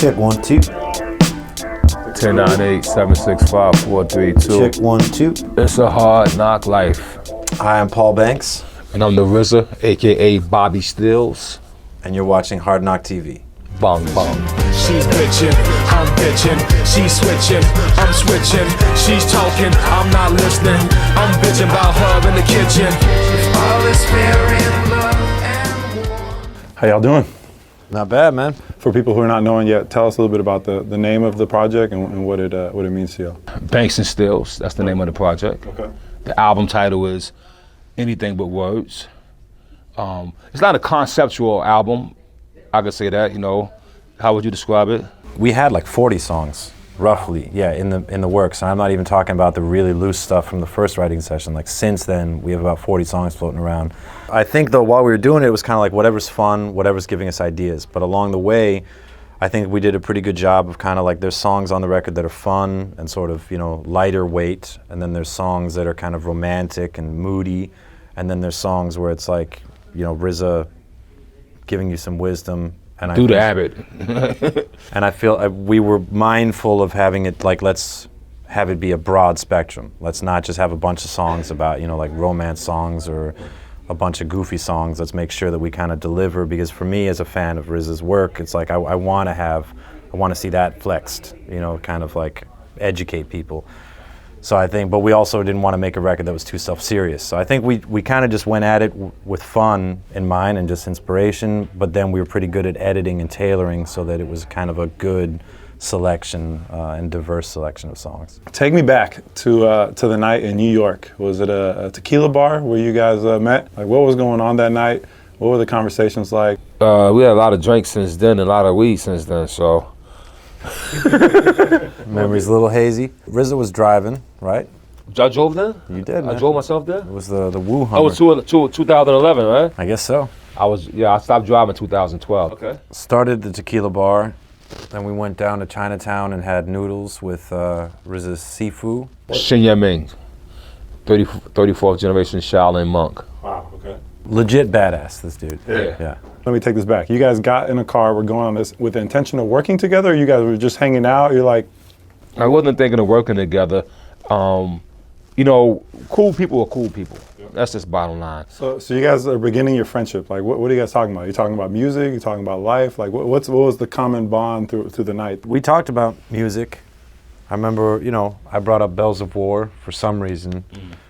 Check 1 2. 1098-765-432. Check 1 2. It's a hard knock life. Hi, I'm Paul Banks. And I'm the Rza, aka Bobby Steelz. And you're watching Hard Knock TV. Bong bong. She's bitching, I'm bitching. She's switching, I'm switching. She's talking, I'm not listening. I'm bitching about her in the kitchen. All this fear in love and war. How y'all doing? Not bad, man. For people who are not knowing yet, tell us a little bit about the name of the project and what it means to you. Banks and Steelz, that's the name of the project. Okay. The album title is Anything But Words. It's not a conceptual album, I could say that, you know. How would you describe it? We had like 40 songs, roughly, yeah, in the works. And I'm not even talking about the really loose stuff from the first writing session. Like since then, we have about 40 songs floating around. I think though, while we were doing it, it was kind of like whatever's fun, whatever's giving us ideas. But along the way, I think we did a pretty good job of kind of like, there's songs on the record that are fun and sort of, you know, lighter weight. And then there's songs that are kind of romantic and moody. And then there's songs where it's like, you know, Rza giving you some wisdom. And Do the Abbott. And I feel we were mindful of having it like, let's have it be a broad spectrum. Let's not just have a bunch of songs about, you know, like romance songs or a bunch of goofy songs. Let's make sure that we kind of deliver, because for me as a fan of Rza's work, it's like I want to see that flexed, you know, kind of like educate people. So I think, but we also didn't want to make a record that was too self-serious. So I think we kind of just went at it with fun in mind and just inspiration, but then we were pretty good at editing and tailoring so that it was kind of a good selection and diverse selection of songs. Take me back to the night in New York. Was it a tequila bar where you guys met? Like, what was going on that night? What were the conversations like? We had a lot of drinks since then, a lot of weed since then, so. Memory's a little hazy. Rza was driving, right? I drove there? You did, man. I drove myself there? It was the Wu Hummer. Oh, it was 2011, right? I guess so. I stopped driving in 2012. Okay. Started the tequila bar, then we went down to Chinatown and had noodles with Rza's Sifu. Shin Yaming, 34th generation Shaolin monk. Wow, okay. Legit badass, this dude. Yeah. Let me take this back. You guys got in a car, we're going on this with the intention of working together, or you guys were just hanging out? You're like... I wasn't thinking of working together. You know, cool people are cool people. That's just bottom line. So you guys are beginning your friendship. Like, what are you guys talking about? You talking about music? You talking about life? Like, what was the common bond through the night? We talked about music. I remember, you know, I brought up Bells of War for some reason.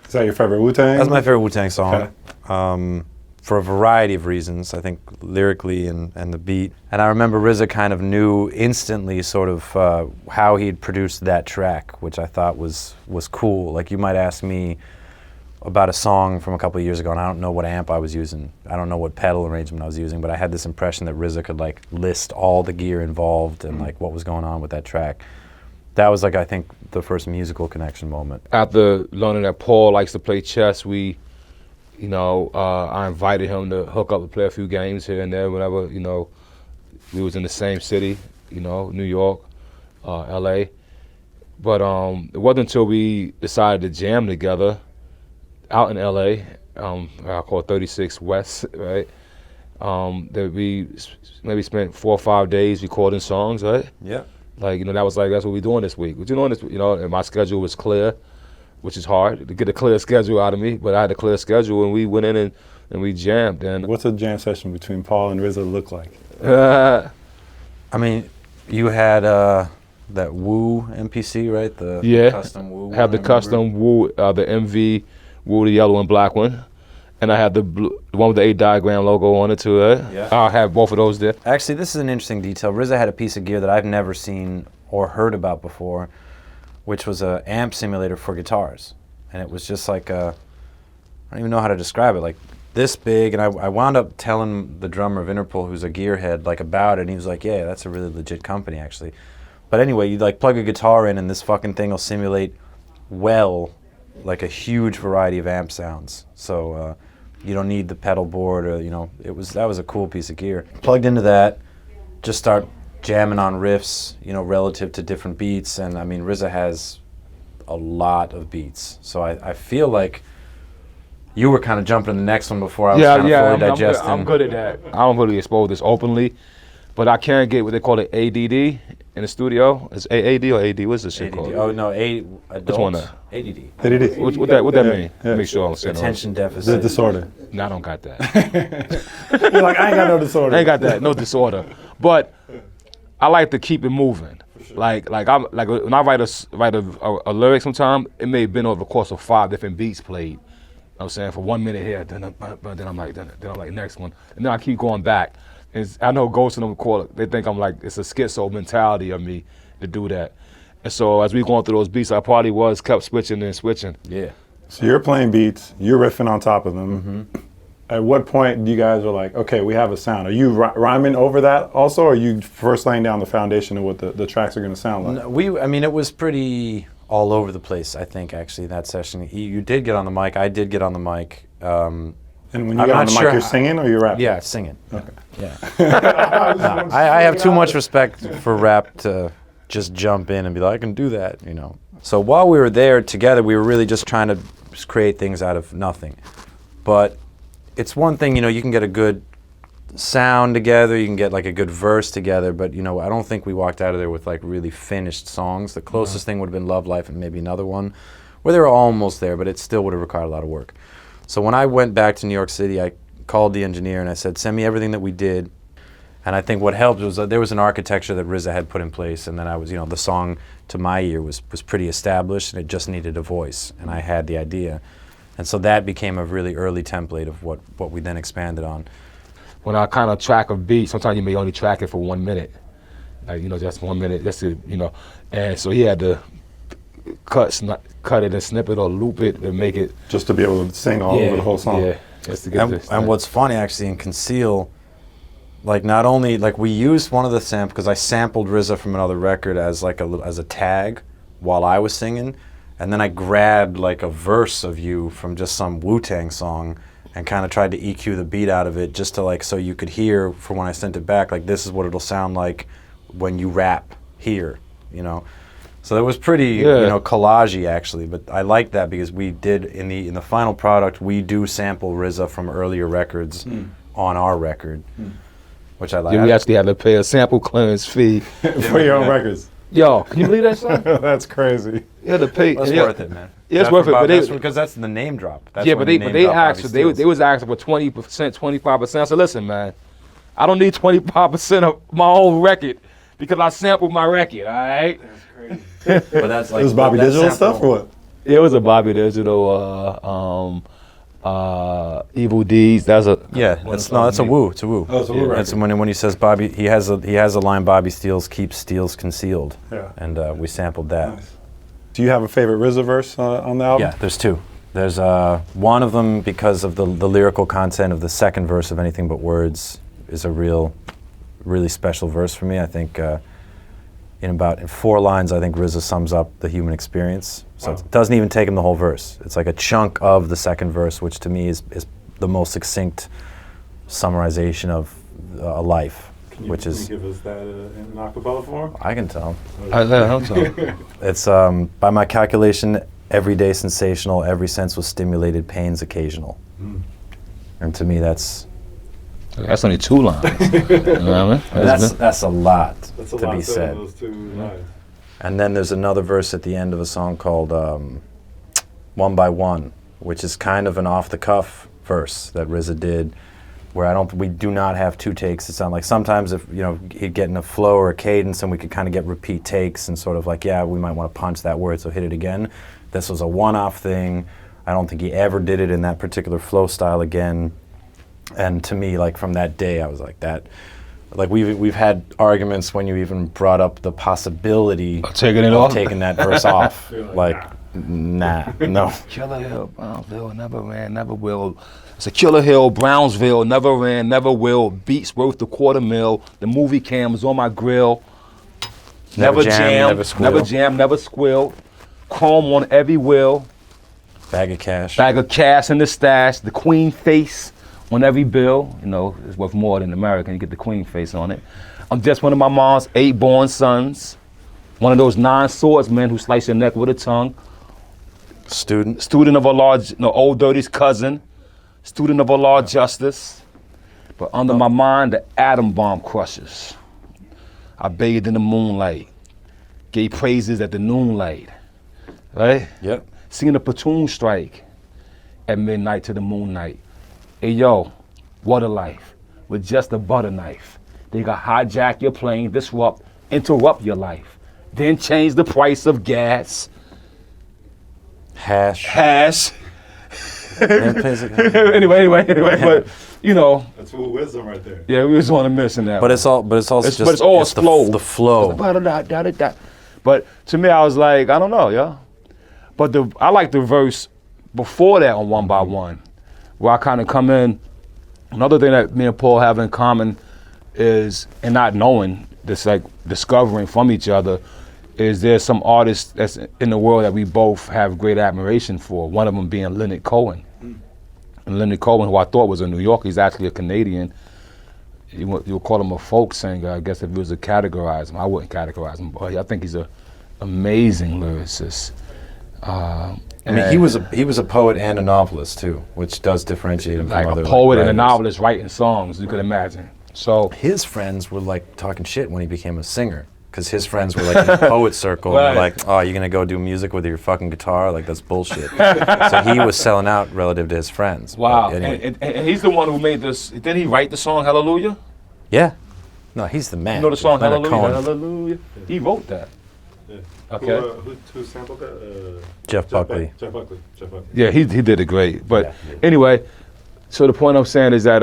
Is that your favorite Wu-Tang? That's my favorite Wu-Tang song. Okay. For a variety of reasons, I think lyrically and the beat. And I remember Rza kind of knew instantly sort of how he'd produced that track, which I thought was cool. Like, you might ask me about a song from a couple of years ago, and I don't know what amp I was using. I don't know what pedal arrangement I was using, but I had this impression that Rza could like list all the gear involved and like what was going on with that track. That was like, I think, the first musical connection moment. After learning that Paul likes to play chess, you know, I invited him to hook up and play a few games here and there whenever, you know, we was in the same city, you know, New York, LA. But it wasn't until we decided to jam together out in LA, I call it 36 West, right? That we maybe spent 4 or 5 days recording songs, right? Yeah. Like, you know, that's what we're doing this week. What you doing this week? You know, and my schedule was clear, which is hard to get a clear schedule out of me, but I had a clear schedule and we went in and we jammed. And What's a jam session between Paul and Rza look like? I mean, you had that Wu MPC, right? The custom Wu. Have the custom Wu, the MV Wu, the yellow and black one. And I had the one with the 8 diagram logo on it too, right? Yeah. I'll have both of those there. Actually, this is an interesting detail. Rza had a piece of gear that I've never seen or heard about before, which was an amp simulator for guitars. And it was just like I don't even know how to describe it, like this big. And I wound up telling the drummer of Interpol, who's a gearhead, like about it, and he was like, yeah, that's a really legit company actually. But anyway, you like plug a guitar in and this fucking thing will simulate like a huge variety of amp sounds. So you don't need the pedal board or, you know, that was a cool piece of gear. Plugged into that, just start jamming on riffs, you know, relative to different beats. And I mean, Rza has a lot of beats. So I feel like you were kind of jumping to the next one before I was kind of fully digesting. I'm good at that. I don't really expose this openly, but I can't get what they call it ADD in the studio. It's AAD or AD? What's this shit ADD. called? Oh no, adults. Which one? ADD. ADD. What that mean? Make sure I'm saying Attention The deficit. disorder. No, I don't got that. You're like, I ain't got no disorder. I ain't got that, no disorder. But I like to keep it moving. Like when I write a lyric sometime, it may have been over the course of 5 different beats played. I'm saying for 1 minute here, then I'm like next one, and then I keep going back. I know Ghost and them call it. They think I'm like it's a schizo mentality of me to do that. And so as we going through those beats, I probably kept switching and switching. Yeah. So you're playing beats, you're riffing on top of them. At what point do you guys are like, okay, we have a sound? Are you rhyming over that also, or are you first laying down the foundation of what the tracks are going to sound like? No, I mean, it was pretty all over the place, I think, actually, that session. You did get on the mic, I did get on the mic. And when you I'm get on not the mic, sure you're singing or you're rapping? Yeah, singing. Okay. Yeah. No, I have too much respect for rap to just jump in and be like, I can do that, you know. So while we were there together, we were really just trying to create things out of nothing. But it's one thing, you know, you can get a good sound together, you can get like a good verse together, but you know, I don't think we walked out of there with like really finished songs. The closest thing would have been Love Life and maybe another one, where they were almost there, but it still would have required a lot of work. So when I went back to New York City, I called the engineer and I said, send me everything that we did. And I think what helped was there was an architecture that RZA had put in place, and then I was, you know, the song to my ear was pretty established, and it just needed a voice, and I had the idea. And so that became a really early template of what we then expanded on. When I kind of track a beat, sometimes you may only track it for 1 minute. Like, you know, just 1 minute, that's it, you know. And so he had to cut it and snip it or loop it and make it. Just to be able to sing all over the whole song. Yeah, just to get this. And what's funny actually in Conceal, like not only, like we used one of the samples, because I sampled RZA from another record as like as a tag while I was singing, and then I grabbed like a verse of you from just some Wu-Tang song and kind of tried to EQ the beat out of it just to like, so you could hear for when I sent it back, like this is what it'll sound like when you rap here, you know. So it was pretty, you know, collage-y actually, but I like that because we did, in the final product, we do sample RZA from earlier records on our record, which I like. Yeah, we actually had to pay a sample clearance fee. For your own records. Yo, can you believe that, son? That's crazy. You had to pay. It's worth it, man. Yeah, it's worth it, but because that's the name drop. That's yeah, when but the they name drop asked, Bobby they Steelz. was asking for 20%, 25%. So listen, man, I don't need 25% of my own record because I sampled my record. All right. But that's like It was Bobby that Digital sample- stuff or what? It was a Bobby Digital, Evil Deeds. That's a That's a Wu. It's a Wu. Oh, it's a Wu That's record. when he says Bobby. He has a line. Bobby Steelz keeps Steelz concealed. Yeah. And we sampled that. Nice. Do you have a favorite RZA verse on the album? Yeah, there's two. There's one of them because of the lyrical content of the second verse of Anything But Words is a really special verse for me. I think in 4 lines, I think RZA sums up the human experience. So it doesn't even take him the whole verse. It's like a chunk of the second verse, which to me is the most succinct summarization of a life. Can which is give us that in acapella form? I can tell. I hope so. It's by my calculation, every day sensational, every sense was stimulated, pains occasional. And to me, that's only 2 lines. You know what I mean? that's a lot That's a to lot be said said. in those 2 lines. And then there's another verse at the end of a song called One by One, which is kind of an off-the-cuff verse that RZA did, where we do not have 2 takes. It sounds like sometimes if, you know, he'd get in a flow or a cadence and we could kind of get repeat takes and sort of like, yeah, we might want to punch that word, so hit it again. This was a one-off thing. I don't think he ever did it in that particular flow style again. And to me, like from that day, I was like that. Like we've had arguments when you even brought up the possibility Taking it of off? taking that verse off. Like, nah, no. Killer Hill, Brownsville, never ran, never will. It's a Killer Hill, Brownsville, never ran, never will. Beats worth the $250,000. The movie cams on my grill. Never jammed, never squealed. Chrome on every wheel. Bag of cash. Bag of cash in the stash. The queen face on every bill. You know, it's worth more than American. You get the queen face on it. I'm just one of my mom's 8 born sons. One of those 9 swordsmen who slice your neck with a tongue. Student of a large, old dirty's cousin. Student of a law justice. But under my mind, the atom bomb crushes. I bathed in the moonlight, gave praises at the noonlight, right? Yep. Singing a platoon strike at midnight to the moon night. Hey yo, what a life, with just a butter knife. They got hijack your plane, interrupt your life, then change the price of gas. Hash. anyway, but you know. That's full wisdom right there. Yeah, we was on a mission that. But it's all just the flow. The flow. But to me, I was like, I don't know, yeah. But I like the verse before that on One by One, where I kind of come in. Another thing that me and Paul have in common is, and not knowing, this like discovering from each other, is there's some artists that's in the world that we both have great admiration for. One of them being Leonard Cohen. And Leonard Cohen, who I thought was a New Yorker, he's actually a Canadian. You would call him a folk singer, I guess, if you was to categorize him. I wouldn't categorize him, but I think he's an amazing lyricist. I mean, he was a poet and a novelist too, which does differentiate him like from other a poet and a writers. novelist writing songs, you could imagine. So his friends were like talking shit when he became a singer, because his friends were like in the poet circle, and they're like, "Oh, you're gonna go do music with your fucking guitar? Like that's bullshit." So he was selling out relative to his friends. wow, But anyway. and he's the one who made this. Didn't he write the song Hallelujah? Yeah. No, he's the man. You know the song Leonard Hallelujah? Cohen. Hallelujah. He wrote that. Yeah. Okay. Who sampled that? Jeff Buckley. Jeff Buckley. Yeah, he did it great. But anyway, so the point I'm saying is that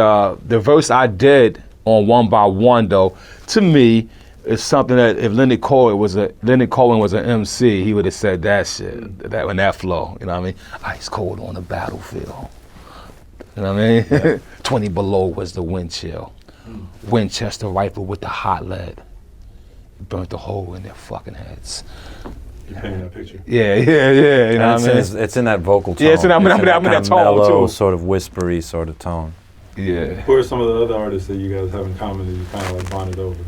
the verse I did on One by One, though, to me, is something that if Leonard Cohen was an MC, he would have said that shit, that in that flow. You know what I mean? Ice cold on the battlefield. You know what I mean? Yeah. 20 below was the wind chill. Winchester rifle with the hot lead. Burnt the hole in their fucking heads. You're painting that picture. Yeah. You know what I mean? It's in that vocal tone. Yeah, it's in that kind of tone, mellow, too. sort of whispery sort of tone. Yeah. Who are some of the other artists that you guys have in common that you kind of like bonded over?